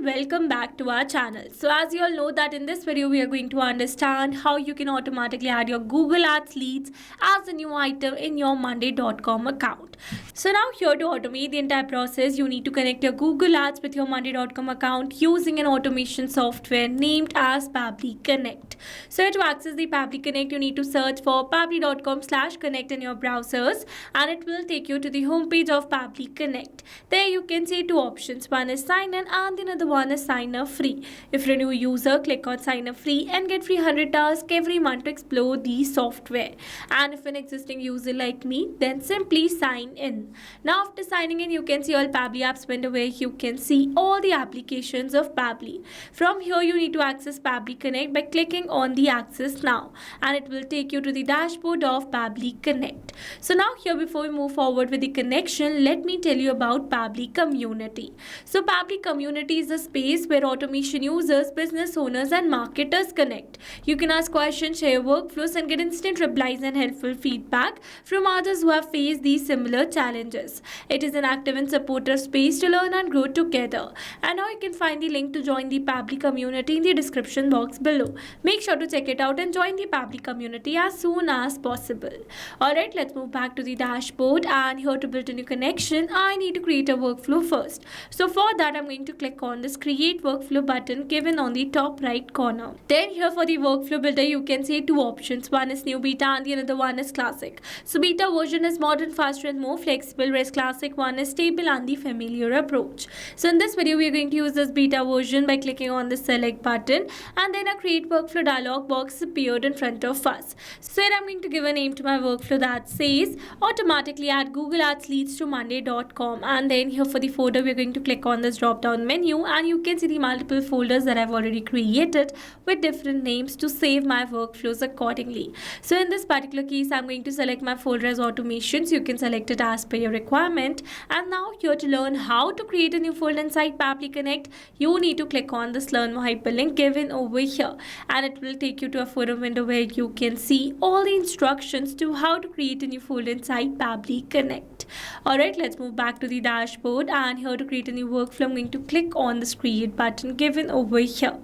welcome back to our channel. So as you all know that in this video we are going to understand how you can automatically add your Google Ads leads as a new item in your monday.com account. So now here to automate the entire process, you need to connect your Google Ads with your monday.com account using an automation software named as Pabbly Connect. So to access the Pabbly Connect, you need to search for pabbly.com/connect in your browsers and it will take you to the homepage of Pabbly Connect. There you can see two options. One is sign in and the another one is sign up free. If you're a new user, click on sign up free and get free 100 tasks every month to explore the software. And if an existing user like me, then simply sign in. Now after signing in, you can see all Pabbly apps window where you can see all the applications of Pabbly. From here, you need to access Pabbly Connect by clicking on the access now and it will take you to the dashboard of Pabbly Connect. So now here, before we move forward with the connection, let me tell you about Pabbly Community. So Pabbly Community is a space where automation users, business owners and marketers connect. You can ask questions, share workflows and get instant replies and helpful feedback from others who have faced these similar challenges. It is an active and supportive space to learn and grow together. And now you can find the link to join the Pabbly Community in the description box below. Make sure to check it out and join the Pabbly Community as soon as possible. Alright, let's move back to the dashboard, and here to build a new connection, I need to create a workflow first. So for that, I'm going to click on this create workflow button given on the top right corner. Then here for the workflow builder, you can see two options. One is new beta and the another one is classic. So beta version is modern, faster and more flexible, whereas classic one is stable and the familiar approach. So in this video, we are going to use this beta version by clicking on the select button, and then a create workflow dialog box appeared in front of us. So here I'm going to give a name to my workflow that says automatically add Google Ads leads to monday.com, and then here for the folder, we're going to click on this drop down menu and you can see the multiple folders that I've already created with different names to save my workflows accordingly. So in this particular case, I'm going to select my folder as automations. You can select it as per your requirement. And now here to learn how to create a new folder inside Pabbly Connect, you need to click on this learn more hyperlink given over here, and it will take you to a forum window where you can see all the instructions to how to create a new folder inside Pabbly Connect. Alright, let's move back to the dashboard, and here to create a new workflow, I'm going to click on this create button given over here.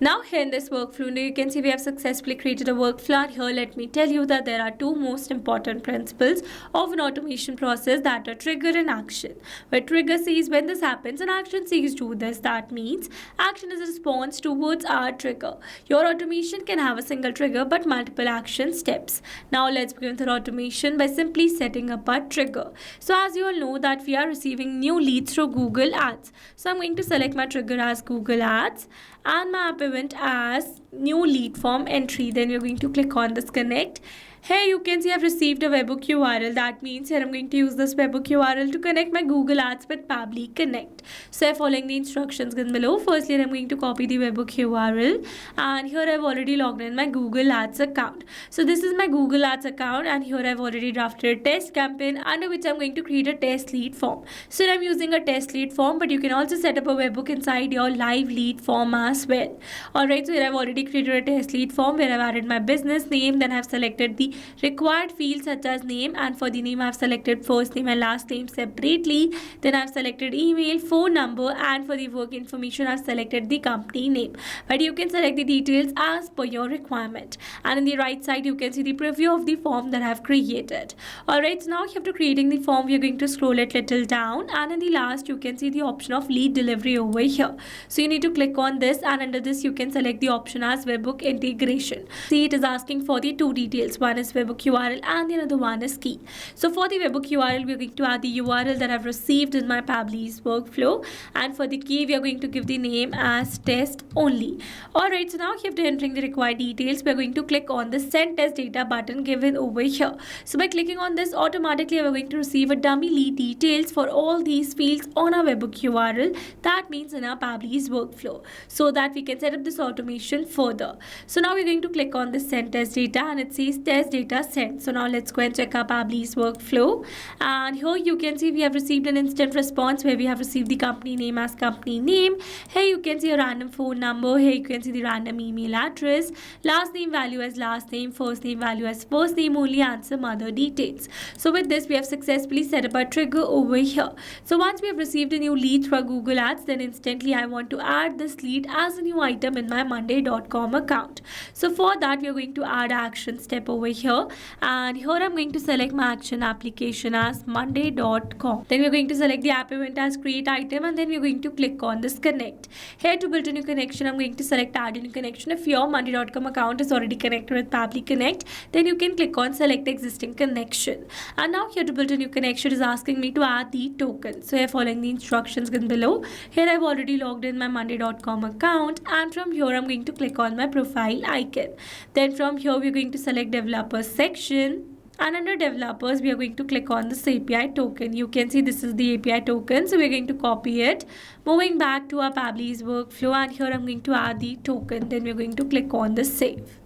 Now here in this workflow, you can see we have successfully created a workflow, and here let me tell you that there are two most important principles of an automation process, that are trigger and action. Where trigger says when this happens and action says do this. That means action is a response towards our trigger. Your automation can have a single trigger but multiple action steps. Now let's begin with our automation by simply setting up a trigger. So as you all know that we are receiving new leads through Google Ads. So I'm going to select my trigger as Google Ads and my app event as new lead form entry. Then we're going to click on this connect. Here you can see I've received a webhook URL. That means here I'm going to use this webhook URL to connect my Google Ads with Pabbly Connect. So following the instructions given below, firstly I'm going to copy the webhook URL, and here I've already logged in my Google Ads account. So this is my Google Ads account, and here I've already drafted a test campaign under which I'm going to create a test lead form. So I'm using a test lead form, but you can also set up a webhook inside your live lead form as well. Alright, so here I've already created a test lead form where I've added my business name, then I've selected the required fields such as name, and for the name I've selected first name and last name separately. Then I've selected email, phone number, and for the work information I've selected the company name. But you can select the details as per your requirement. And in the right side you can see the preview of the form that I've created. Alright, so now after creating the form, we're going to scroll it little down, and in the last you can see the option of lead delivery over here. So you need to click on this, and under this you can select the option as webhook integration. See, it is asking for the two details. One is webhook URL and the other one is key. So for the webhook URL, we are going to add the URL that I've received in my Pabbly's workflow, and for the key we are going to give the name as test only. Alright, so now after entering the required details, we are going to click on the send test data button given over here. So by clicking on this, automatically we are going to receive a dummy lead details for all these fields on our webhook URL. That means in our Pabbly's workflow, so that we can set up this automation further. So now we're going to click on the send test data, and it says test data sent. So now let's go and check our Pabbly's workflow. And here you can see we have received an instant response where we have received the company name as company name. Here you can see a random phone number. Here you can see the random email address. Last name value as last name. First name value as first name only, and some other details. So with this, we have successfully set up a trigger over here. So once we have received a new lead through our Google Ads, then instantly I want to add this lead as a new item in my monday.com account. So for that, we are going to add action step over here, and here I'm going to select my action application as monday.com. Then we're going to select the app event as create item, and then we're going to click on this connect. Here to build a new connection, I'm going to select add a new connection. If your monday.com account is already connected with Pabbly Connect, then you can click on select existing connection. And now here to build a new connection is asking me to add the token. So here following the instructions given below, here I've already logged in my monday.com account, and from here I'm going to click on my profile icon. Then from here we're going to select developers section, and under developers we are going to click on this API token. You can see this is the API token, so we're going to copy it. Moving back to our Pabbly's workflow, and here I'm going to add the token. Then we're going to click on the save.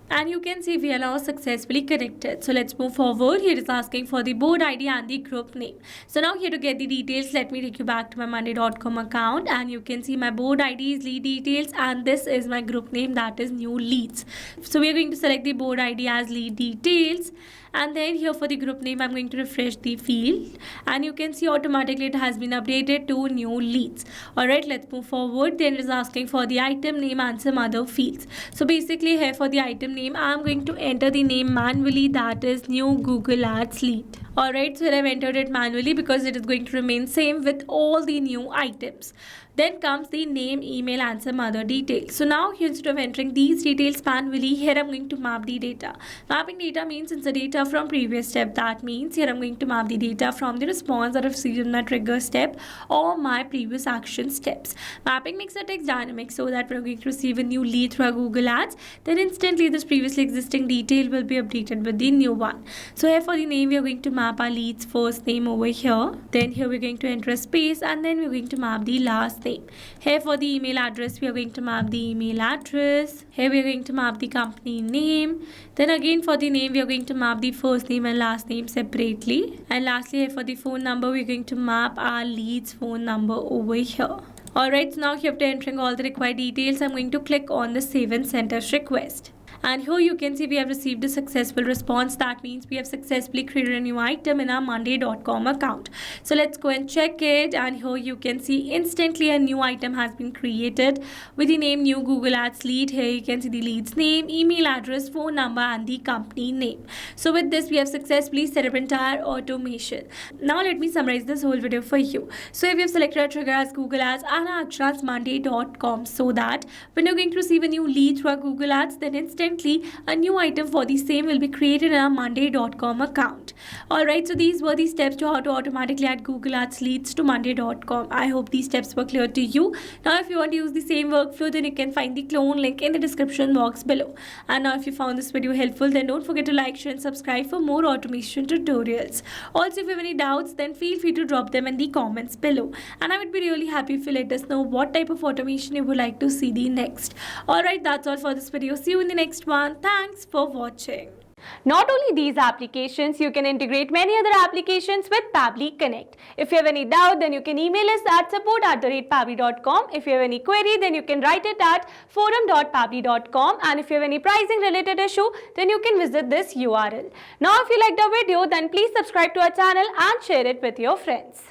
And you can see we are now successfully connected. So let's move forward. Here it's asking for the board ID and the group name. So now here to get the details, let me take you back to my monday.com account, and you can see my board ID is lead details, and this is my group name, that is new leads. So we are going to select the board ID as lead details, and then here for the group name I'm going to refresh the field, and you can see automatically it has been updated to new leads. Alright, let's move forward. Then it is asking for the item name and some other fields. So basically here for the item name I'm going to enter the name manually, that is new Google Ads lead. Alright, so I've entered it manually because it is going to remain same with all the new items. Then comes the name, email, and some other details. So now here, instead of entering these details manually, here I'm going to map the data. Mapping data means it's the data from previous step. That means here I'm going to map the data from the response that I've received in my trigger step or my previous action steps. Mapping makes the text dynamic so that we're going to receive a new lead through our Google Ads. Then instantly this previously existing detail will be updated with the new one. So here for the name, we are going to map our lead's first name over here. Then here we're going to enter a space, and then we're going to map the last name. Here for the email address, we are going to map the email address. Here we are going to map the company name. Then again for the name, we are going to map the first name and last name separately. And lastly, here for the phone number, we are going to map our lead's phone number over here. Alright, so now here after entering all the required details, I'm going to click on the save and send as request. And here you can see we have received a successful response. That means we have successfully created a new item in our monday.com account. So let's go and check it. And here you can see instantly a new item has been created with the name new Google Ads lead. Here you can see the lead's name, email address, phone number, and the company name. So with this, we have successfully set up entire automation. Now let me summarize this whole video for you. So if you have selected a trigger as Google Ads and our action as monday.com, so that when you're going to receive a new lead through our Google Ads, then instantly a new item for the same will be created in our monday.com account. Alright, so these were the steps to how to automatically add Google Ads leads to monday.com. I hope these steps were clear to you. Now if you want to use the same workflow, then you can find the clone link in the description box below. And now if you found this video helpful, then don't forget to like, share, and subscribe for more automation tutorials. Also, if you have any doubts, then feel free to drop them in the comments below. And I would be really happy if you let us know what type of automation you would like to see the next. Alright, that's all for this video. See you in the next one. Thanks for watching. Not only these applications, you can integrate many other applications with Pabbly Connect. If you have any doubt, then you can email us at support@pabbly.com. If you have any query, then you can write it at forum.pabbly.com. And if you have any pricing related issue, then you can visit this URL. Now, if you liked our video, then please subscribe to our channel and share it with your friends.